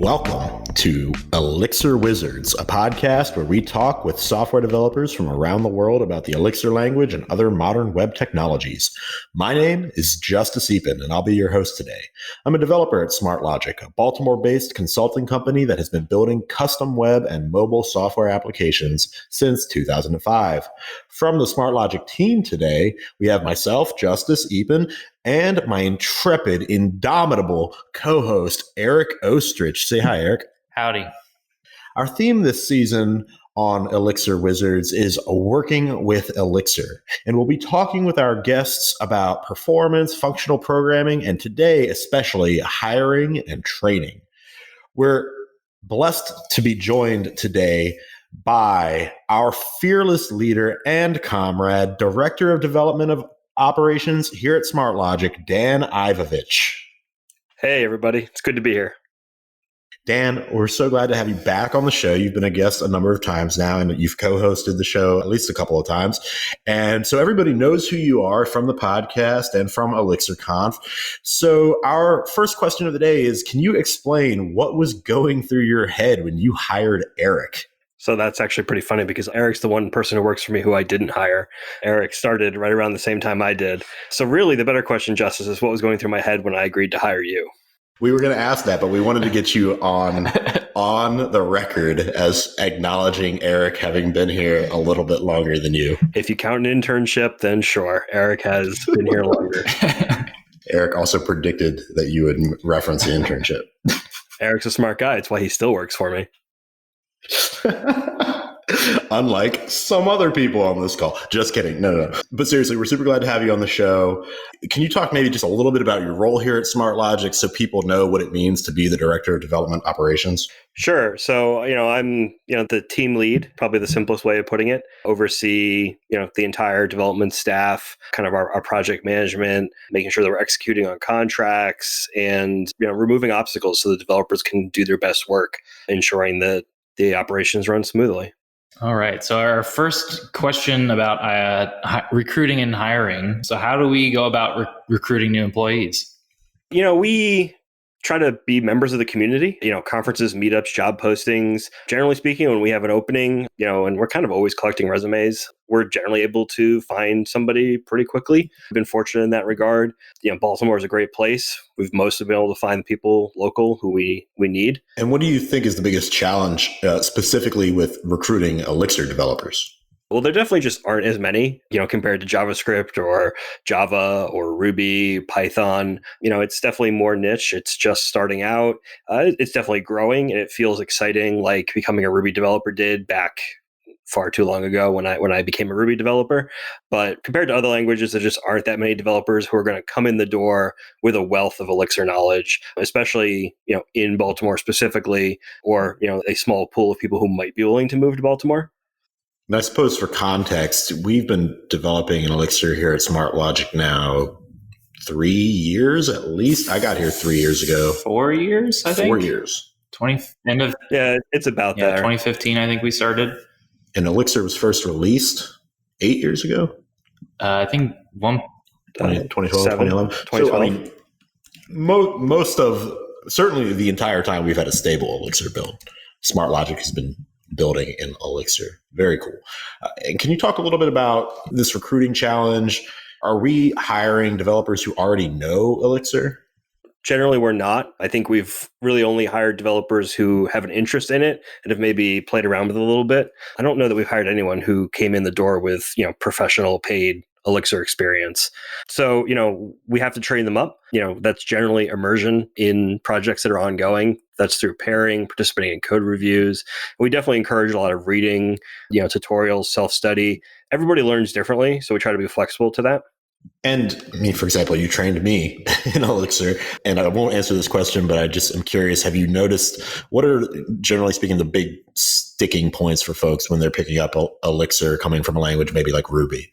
Welcome to Elixir Wizards, a podcast where we talk with software developers from around the world about the Elixir language and other modern web technologies. My name is Justice Epen, and I'll be your host today. I'm a developer at SmartLogic, a Baltimore-based consulting company that has been building custom web and mobile software applications since 2005. From the SmartLogic team today, we have myself, Justice Epen, and my intrepid, indomitable co-host, Eric Ostrich. Say hi, Eric. Howdy. Our theme this season on Elixir Wizards is working with Elixir. And we'll be talking with our guests about performance, functional programming, and today, especially hiring and training. We're blessed to be joined today by our fearless leader and comrade, Director of Development of Operations here at SmartLogic, Dan Ivovich. Hey, everybody. It's good to be here. Dan, we're so glad to have you back on the show. You've been a guest a number of times now, and you've co-hosted the show at least a couple of times. And so everybody knows who you are from the podcast and from ElixirConf. So our first question of the day is, can you explain what was going through your head when you hired Eric? So that's actually pretty funny because Eric's the one person who works for me who I didn't hire. Eric started right around the same time I did. So really the better question, Justice, is what was going through my head when I agreed to hire you? We were going to ask that, but we wanted to get you on the record as acknowledging Eric having been here a little bit longer than you. If you count an internship, then sure, Eric has been here longer. Eric also predicted that you would reference the internship. Eric's a smart guy. It's why he still works for me. Unlike some other people on this call. Just kidding. No. But seriously, we're super glad to have you on the show. Can you talk maybe just a little bit about your role here at SmartLogic so people know what it means to be the Director of Development Operations? Sure. So, I'm, the team lead, probably the simplest way of putting it, oversee, the entire development staff, kind of our project management, making sure that we're executing on contracts and, removing obstacles so the developers can do their best work, ensuring that the operations run smoothly. All right. So our first question about recruiting and hiring. So how do we go about recruiting new employees? We try to be members of the community, conferences, meetups, job postings. Generally speaking, when we have an opening, and we're kind of always collecting resumes, we're generally able to find somebody pretty quickly. We've been fortunate in that regard. Baltimore is a great place. We've mostly been able to find the people local who we need. And what do you think is the biggest challenge specifically with recruiting Elixir developers? Well, there definitely just aren't as many, compared to JavaScript or Java or Ruby, Python. It's definitely more niche. It's just starting out. It's definitely growing, and it feels exciting, like becoming a Ruby developer did back far too long ago when I became a Ruby developer. But compared to other languages, there just aren't that many developers who are going to come in the door with a wealth of Elixir knowledge, especially, in Baltimore specifically, or, a small pool of people who might be willing to move to Baltimore. And I suppose for context, we've been developing an Elixir here at SmartLogic now 3 years at least. I got here 3 years ago. 4 years, I think. 4 years. Yeah, it's about that. 2015, I think we started. And Elixir was first released 8 years ago? I think 2012, 2011. 2012. So, I mean, most of, certainly the entire time we've had a stable Elixir build. SmartLogic has been building in Elixir. Very cool. And can you talk a little bit about this recruiting challenge? Are we hiring developers who already know Elixir? Generally, we're not. I think we've really only hired developers who have an interest in it and have maybe played around with it a little bit. I don't know that we've hired anyone who came in the door with, professional paid Elixir experience. So, we have to train them up. That's generally immersion in projects that are ongoing. That's through pairing, participating in code reviews. We definitely encourage a lot of reading, tutorials, self-study. Everybody learns differently, so we try to be flexible to that. And I mean, for example, you trained me in Elixir, and I won't answer this question, but I just am curious, have you noticed what are, generally speaking, the big sticking points for folks when they're picking up Elixir coming from a language maybe like Ruby?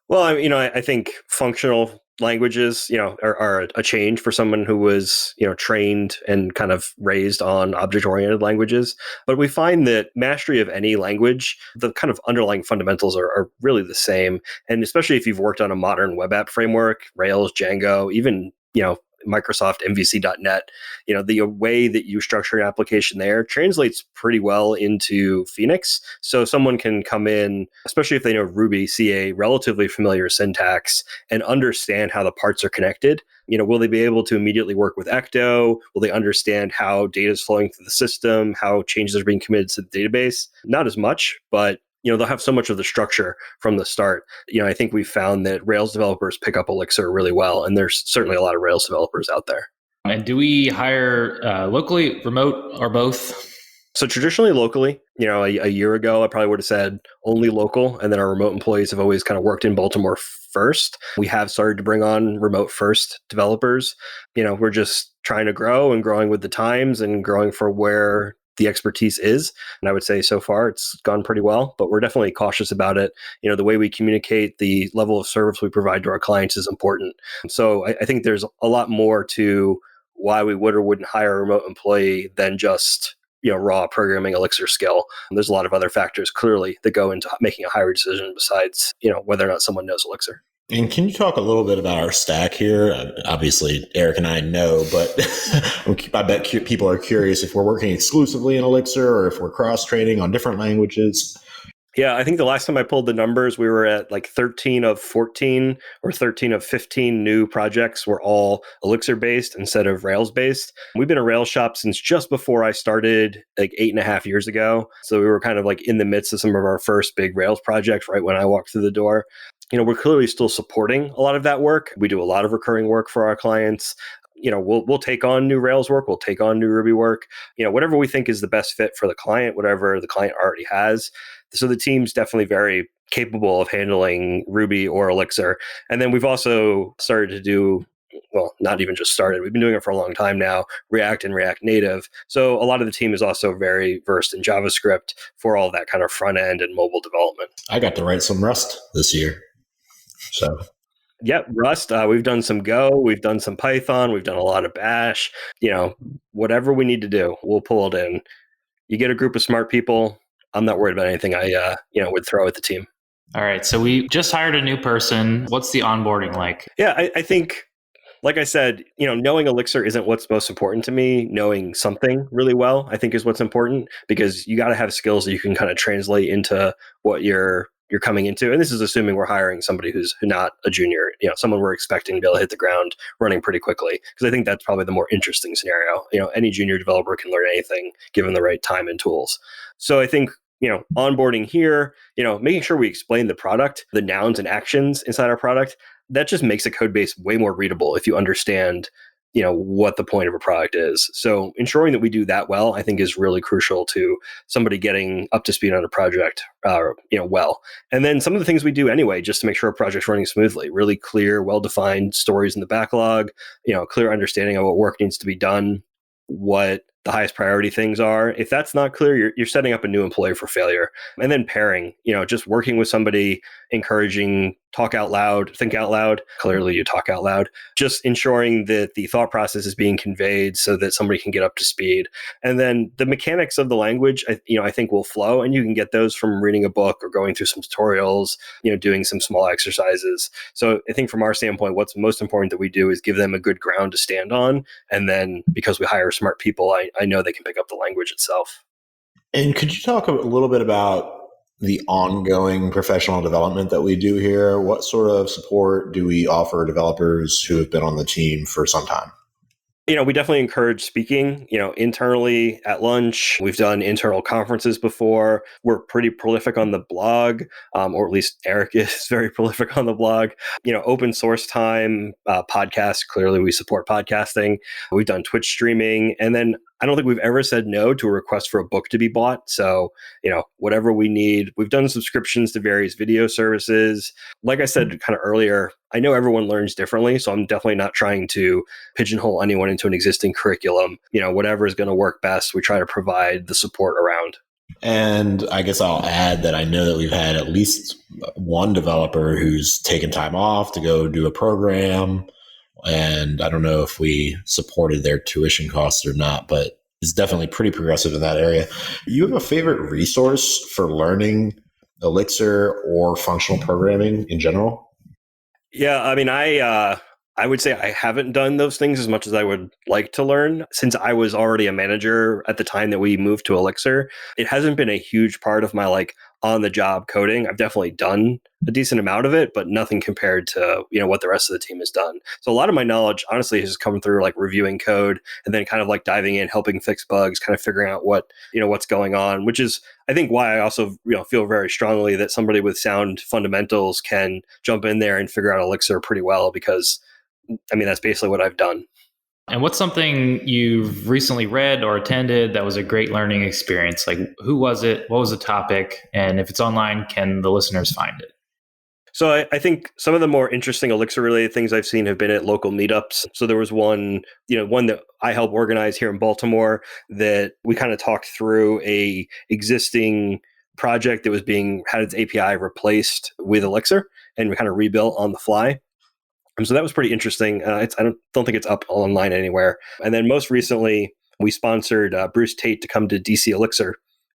Well, I think functional languages, are a change for someone who was, trained and kind of raised on object-oriented languages. But we find that mastery of any language, the kind of underlying fundamentals are really the same. And especially if you've worked on a modern web app framework, Rails, Django, even, Microsoft MVC.net, the way that you structure an application there translates pretty well into Phoenix. So someone can come in, especially if they know Ruby, see a relatively familiar syntax and understand how the parts are connected. Will they be able to immediately work with Ecto? Will they understand how data is flowing through the system, how changes are being committed to the database? Not as much, but they'll have so much of the structure from the start. I think we've found that Rails developers pick up Elixir really well, and there's certainly a lot of Rails developers out there. And do we hire locally, remote, or both? So traditionally locally, a year ago, I probably would have said only local. And then our remote employees have always kind of worked in Baltimore first. We have started to bring on remote first developers. We're just trying to grow and growing with the times and growing for where the expertise is. And I would say so far it's gone pretty well, but we're definitely cautious about it. The way we communicate, the level of service we provide to our clients is important. So I think there's a lot more to why we would or wouldn't hire a remote employee than just raw programming Elixir skill. And there's a lot of other factors clearly that go into making a hire decision besides whether or not someone knows Elixir. And can you talk a little bit about our stack here? Obviously, Eric and I know, but I bet people are curious if we're working exclusively in Elixir or if we're cross-training on different languages. Yeah, I think the last time I pulled the numbers, we were at like 13 of 14 or 13 of 15 new projects were all Elixir-based instead of Rails-based. We've been a Rails shop since just before I started, like 8.5 years ago. So we were kind of like in the midst of some of our first big Rails projects right when I walked through the door. We're clearly still supporting a lot of that work. We do a lot of recurring work for our clients. We'll take on new Rails work. We'll take on new Ruby work. Whatever we think is the best fit for the client, whatever the client already has. So the team's definitely very capable of handling Ruby or Elixir. And then we've also started to do, well, not even just started, we've been doing it for a long time now, React and React Native. So a lot of the team is also very versed in JavaScript for all that kind of front end and mobile development. I got to write some Rust this year. So, yeah, Rust. We've done some Go. We've done some Python. We've done a lot of Bash. Whatever we need to do, we'll pull it in. You get a group of smart people. I'm not worried about anything I would throw at the team. All right. So we just hired a new person. What's the onboarding like? Yeah, I think, like I said, knowing Elixir isn't what's most important to me. Knowing something really well, I think, is what's important, because you got to have skills that you can kind of translate into what you're coming into. And this is assuming we're hiring somebody who's not a junior, someone we're expecting to be able to hit the ground running pretty quickly. Because I think that's probably the more interesting scenario. Any junior developer can learn anything given the right time and tools. So I think, onboarding here, making sure we explain the product, the nouns and actions inside our product, that just makes a code base way more readable if you understand what the point of a product is. So ensuring that we do that well, I think, is really crucial to somebody getting up to speed on a project, well. And then some of the things we do anyway, just to make sure a project's running smoothly, really clear, well-defined stories in the backlog, clear understanding of what work needs to be done, what the highest priority things are. If that's not clear, you're setting up a new employee for failure. And then pairing, just working with somebody, encouraging, talk out loud, think out loud. Clearly you talk out loud. Just ensuring that the thought process is being conveyed so that somebody can get up to speed. And then the mechanics of the language, I think will flow, and you can get those from reading a book or going through some tutorials, doing some small exercises. So I think from our standpoint, what's most important that we do is give them a good ground to stand on. And then because we hire smart people, I know they can pick up the language itself. And could you talk a little bit about the ongoing professional development that we do here? What sort of support do we offer developers who have been on the team for some time? We definitely encourage speaking, internally at lunch. We've done internal conferences before. We're pretty prolific on the blog, or at least Eric is very prolific on the blog. Open source time, podcasts. Clearly, we support podcasting. We've done Twitch streaming. And then I don't think we've ever said no to a request for a book to be bought. So, whatever we need. We've done subscriptions to various video services. Like I said kind of earlier, I know everyone learns differently, so I'm definitely not trying to pigeonhole anyone into an existing curriculum. Whatever is going to work best, we try to provide the support around. And I guess I'll add that I know that we've had at least one developer who's taken time off to go do a program. And I don't know if we supported their tuition costs or not, but it's definitely pretty progressive in that area. You have a favorite resource for learning Elixir or functional programming in general? Yeah, I mean, I I would say I haven't done those things as much as I would like to learn. Since I was already a manager at the time that we moved to Elixir, it hasn't been a huge part of my like on the job coding. I've definitely done a decent amount of it, but nothing compared to, what the rest of the team has done. So a lot of my knowledge honestly has come through like reviewing code and then kind of like diving in, helping fix bugs, kind of figuring out what's going on, which is I think why I also feel very strongly that somebody with sound fundamentals can jump in there and figure out Elixir pretty well, because that's basically what I've done. And what's something you've recently read or attended that was a great learning experience? Like, who was it? What was the topic? And if it's online, can the listeners find it? So I think some of the more interesting Elixir related things I've seen have been at local meetups. So there was one that I helped organize here in Baltimore that we kind of talked through a existing project that had its API replaced with Elixir, and we kind of rebuilt on the fly. So that was pretty interesting. I don't think it's up online anywhere. And then most recently, we sponsored Bruce Tate to come to DC Elixir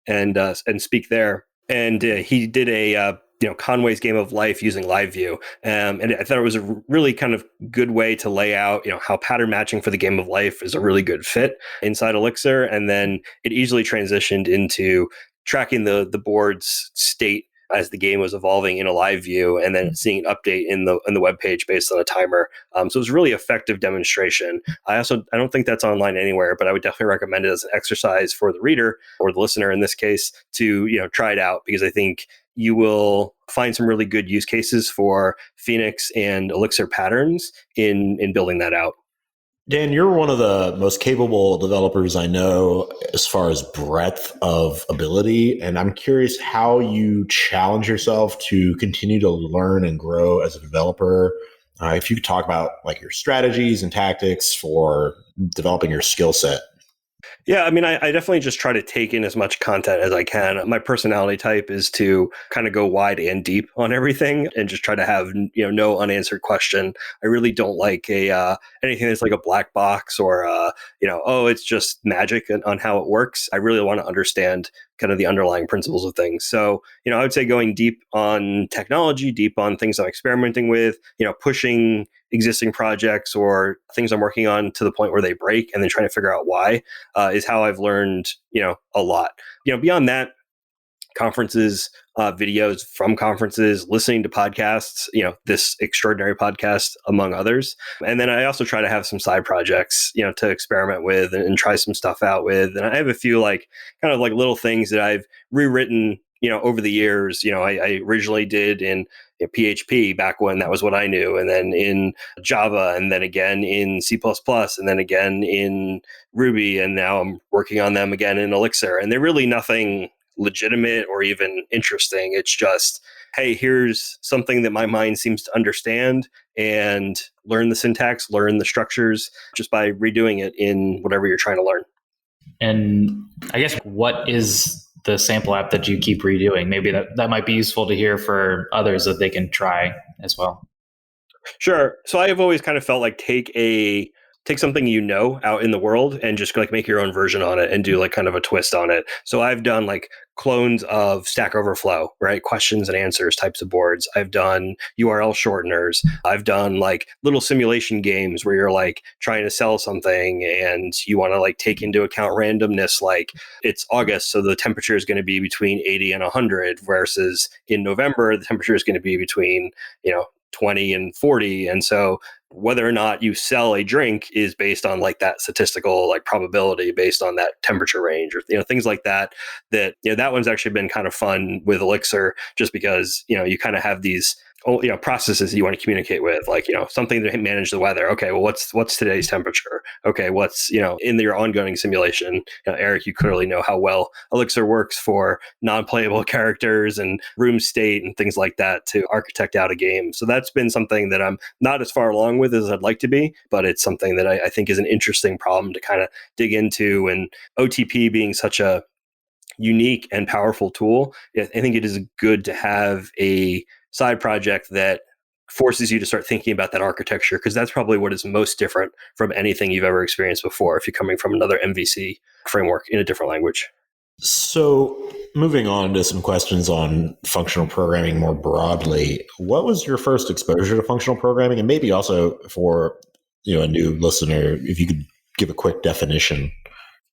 and speak there. And he did a Conway's Game of Life using LiveView. And I thought it was a really kind of good way to lay out how pattern matching for the Game of Life is a really good fit inside Elixir. And then it easily transitioned into tracking the board's state as the game was evolving in a live view, and then seeing an update in the web page based on a timer. So it was a really effective demonstration. I don't think that's online anywhere, but I would definitely recommend it as an exercise for the reader or the listener in this case to try it out, because I think you will find some really good use cases for Phoenix and Elixir patterns in building that out. Dan, you're one of the most capable developers I know as far as breadth of ability. And I'm curious how you challenge yourself to continue to learn and grow as a developer. If you could talk about like your strategies and tactics for developing your skill set. Yeah, I definitely just try to take in as much content as I can. My personality type is to kind of go wide and deep on everything and just try to have no unanswered question. I really don't like anything that's like a black box or it's just magic on how it works. I really want to understand kind of the underlying principles of things. So, I would say going deep on technology, deep on things I'm experimenting with, pushing existing projects or things I'm working on to the point where they break and then trying to figure out why is how I've learned, a lot. Beyond that, conferences, videos from conferences, listening to podcasts, this extraordinary podcast, among others. And then I also try to have some side projects, to experiment with and try some stuff out with. And I have a few kind of little things that I've rewritten, over the years. I originally did in PHP back when that was what I knew, and then in Java, and then again in C++, and then again in Ruby, and now I'm working on them again in Elixir. And they're really nothing legitimate or even interesting. It's just, hey, here's something that my mind seems to understand, and learn the syntax, learn the structures just by redoing it in whatever you're trying to learn. And I guess, what is the sample app that you keep redoing? Maybe that might be useful to hear for others that they can try as well. Sure. So I have always kind of felt like take something out in the world and just make your own version on it and do kind of a twist on it. So I've done clones of Stack Overflow, right? Questions and answers types of boards. I've done URL shorteners. I've done little simulation games where you're trying to sell something and you want to take into account randomness, it's August, so the temperature is going to be between 80 and 100 versus in November, the temperature is going to be between, 20 and 40. And so whether or not you sell a drink is based on that statistical probability based on that temperature range, or things like that that one's actually been kind of fun with Elixir, just because you kind of have these processes you want to communicate with, something to manage the weather. Okay, well, what's today's temperature? Okay, what's in your ongoing simulation? Eric, you clearly know how well Elixir works for non-playable characters and room state and things like that to architect out a game. So that's been something that I'm not as far along with as I'd like to be, but it's something that I think is an interesting problem to kind of dig into. And OTP being such a unique and powerful tool, I think it is good to have a side project that forces you to start thinking about that architecture, because that's probably what is most different from anything you've ever experienced before if you're coming from another MVC framework in a different language. So Moving on to some questions on functional programming more broadly, what was your first exposure to functional programming? And maybe also for a new listener, if you could give a quick definition.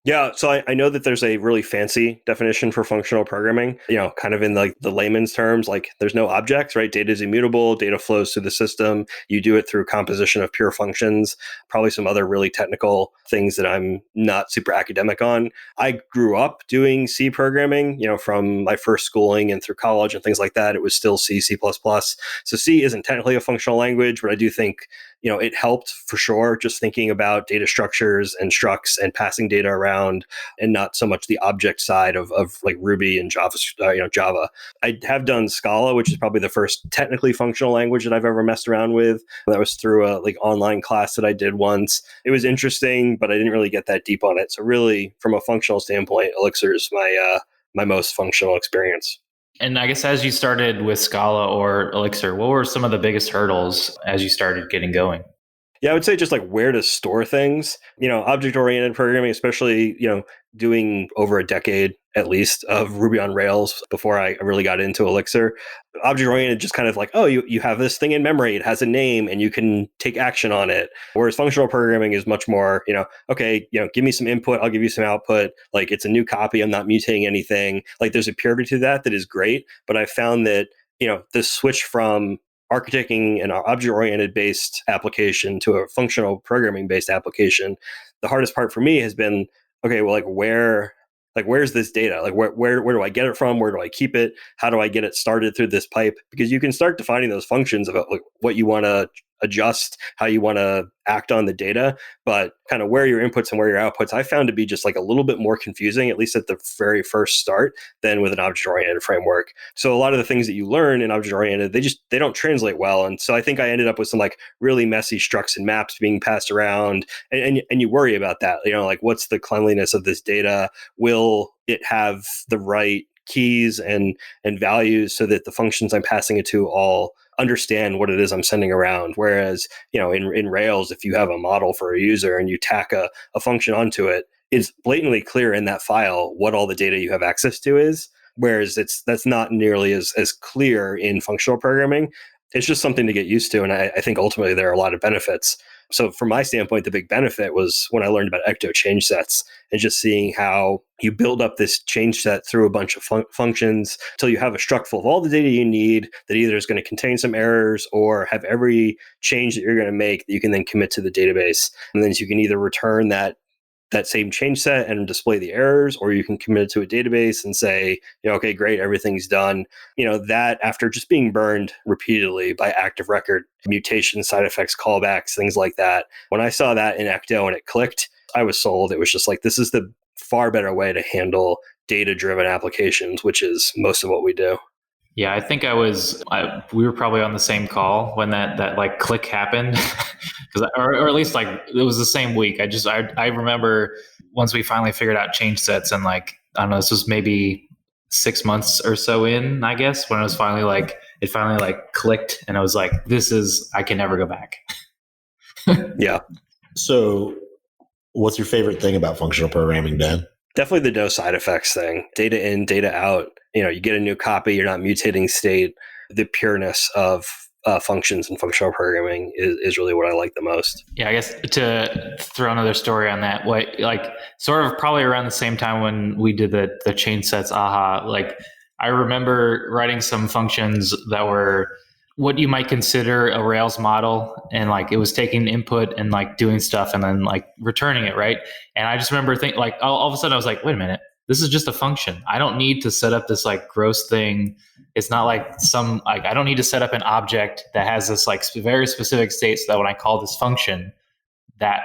Yeah, so I know that there's a really fancy definition for functional programming, kind of in like the layman's terms, like there's no objects, right? Data is immutable, data flows through the system. You do it through composition of pure functions, probably some other really technical things that I'm not super academic on. I grew up doing C programming, from my first schooling and through college and things like that. It was still C, C++. So C isn't technically a functional language, but I do think it helped for sure, just thinking about data structures and structs and passing data around, and not so much the object side of like Ruby and Java. Java. I have done Scala, which is probably the first technically functional language that I've ever messed around with. That was through a online class that I did once. It was interesting, but I didn't really get that deep on it. So really, from a functional standpoint, Elixir is my most functional experience. And I guess as you started with Scala or Elixir, what were some of the biggest hurdles as you started getting going? Yeah, I would say just like where to store things, object-oriented programming, especially, doing over a decade at least of Ruby on Rails before I really got into Elixir. Object-oriented just kind of like, oh, you have this thing in memory, it has a name and you can take action on it. Whereas functional programming is much more, okay, give me some input, I'll give you some output. Like it's a new copy, I'm not mutating anything. Like there's a purity to that is great. But I found that, the switch from architecting an object-oriented based application to a functional programming based application, the hardest part for me has been, okay, well, where's this data? Like where do I get it from? Where do I keep it? How do I get it started through this pipe? Because you can start defining those functions about like what you want to adjust, how you want to act on the data, but kind of where your inputs and where your outputs, I found to be just like a little bit more confusing, at least at the very first start, than with an object-oriented framework. So a lot of the things that you learn in object-oriented, they don't translate well. And so I think I ended up with some like really messy structs and maps being passed around. And you worry about that, like what's the cleanliness of this data? Will it have the right keys and values so that the functions I'm passing it to all understand what it is I'm sending around? Whereas, in Rails, if you have a model for a user and you tack a function onto it, it's blatantly clear in that file what all the data you have access to is. Whereas that's not nearly as clear in functional programming. It's just something to get used to. And I think ultimately there are a lot of benefits. So from my standpoint, the big benefit was when I learned about ecto change sets and just seeing how you build up this change set through a bunch of functions until you have a struct full of all the data you need that either is going to contain some errors or have every change that you're going to make that you can then commit to the database. And then you can either return that same change set and display the errors, or you can commit it to a database and say, okay, great, everything's done. That after just being burned repeatedly by active record mutations, side effects, callbacks, things like that. When I saw that in Ecto and it clicked, I was sold. It was just like, this is the far better way to handle data-driven applications, which is most of what we do. Yeah, I think we were probably on the same call when that like click happened. or at least like it was the same week. I remember once we finally figured out change sets, and like, I don't know, this was maybe 6 months or so in, I guess, when it finally clicked, and I was like, I can never go back. Yeah. So what's your favorite thing about functional programming, Dan? Definitely the no side effects thing. Data in, data out. You get a new copy, you're not mutating state. The pureness of functions and functional programming is really what I like the most. Yeah, I guess to throw another story on that, sort of probably around the same time when we did the change sets, like I remember writing some functions that were what you might consider a Rails model, and like it was taking input and like doing stuff and then like returning it, right? And I just remember thinking, like, all of a sudden I was like, wait a minute, this is just a function. I don't need to set up this like gross thing. It's not like I don't need to set up an object that has this like very specific state so that when I call this function, that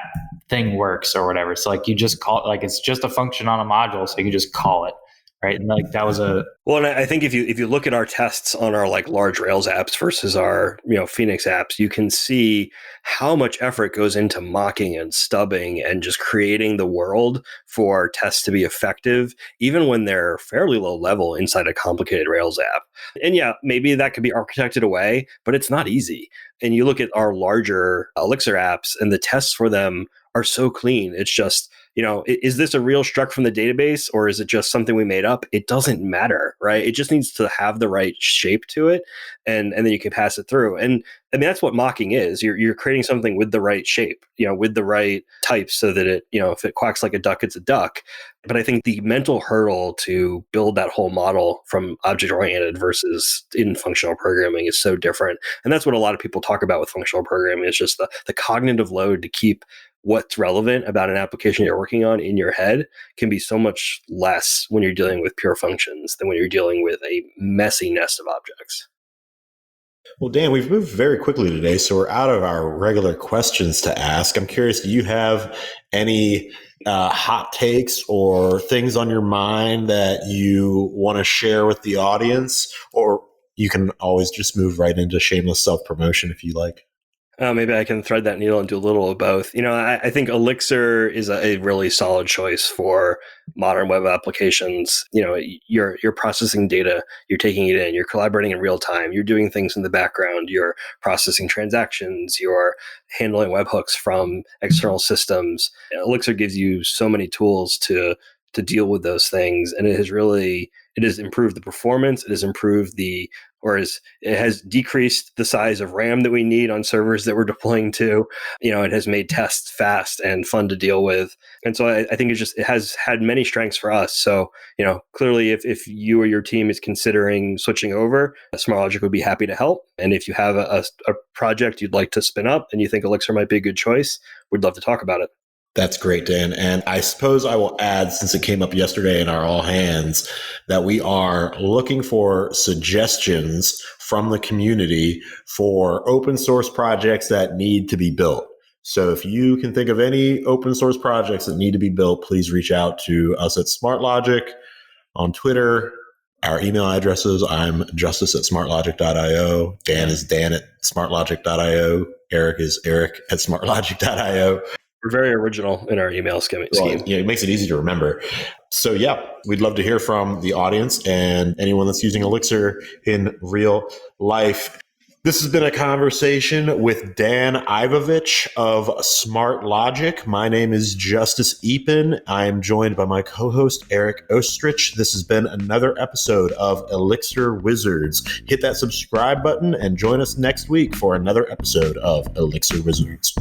thing works or whatever. So like you just call it, like it's just a function on a module, so you can just call it. Right. And like that was well, and I think if you look at our tests on our like large Rails apps versus our, Phoenix apps, you can see how much effort goes into mocking and stubbing and just creating the world for tests to be effective, even when they're fairly low level inside a complicated Rails app. And yeah, maybe that could be architected away, but it's not easy. And you look at our larger Elixir apps and the tests for them are so clean. It's just, is this a real struct from the database or is it just something we made up? It doesn't matter, right? It just needs to have the right shape to it, and then you can pass it through. And I mean, that's what mocking is. You're creating something with the right shape, with the right type, so that it, if it quacks like a duck, it's a duck. But I think the mental hurdle to build that whole model from object-oriented versus in functional programming is so different. And that's what a lot of people talk about with functional programming. It's just the cognitive load to keep what's relevant about an application you're working on in your head can be so much less when you're dealing with pure functions than when you're dealing with a messy nest of objects. Well, Dan, we've moved very quickly today, so we're out of our regular questions to ask. I'm curious, do you have any hot takes or things on your mind that you want to share with the audience? Or you can always just move right into shameless self-promotion if you like. Maybe I can thread that needle and do a little of both. I think Elixir is a really solid choice for modern web applications. You're processing data, you're taking it in, you're collaborating in real time, you're doing things in the background, you're processing transactions, you're handling webhooks from external systems. Elixir gives you so many tools to deal with those things, and it has improved the performance. It has decreased the size of RAM that we need on servers that we're deploying to. It has made tests fast and fun to deal with. And so I think it has had many strengths for us. So, clearly if you or your team is considering switching over, SmartLogic would be happy to help. And if you have a project you'd like to spin up and you think Elixir might be a good choice, we'd love to talk about it. That's great, Dan. And I suppose I will add, since it came up yesterday in our all hands, that we are looking for suggestions from the community for open source projects that need to be built. So if you can think of any open source projects that need to be built, please reach out to us at SmartLogic on Twitter. Our email addresses, I'm justice@smartlogic.io. Dan is Dan at smartlogic.io. Eric is Eric at smartlogic.io. We're very original in our email scheme. Well, it makes it easy to remember. So we'd love to hear from the audience and anyone that's using Elixir in real life. This has been a conversation with Dan Ivovich of SmartLogic. My name is Justice Epen. I am joined by my co-host, Eric Ostrich. This has been another episode of Elixir Wizards. Hit that subscribe button and join us next week for another episode of Elixir Wizards.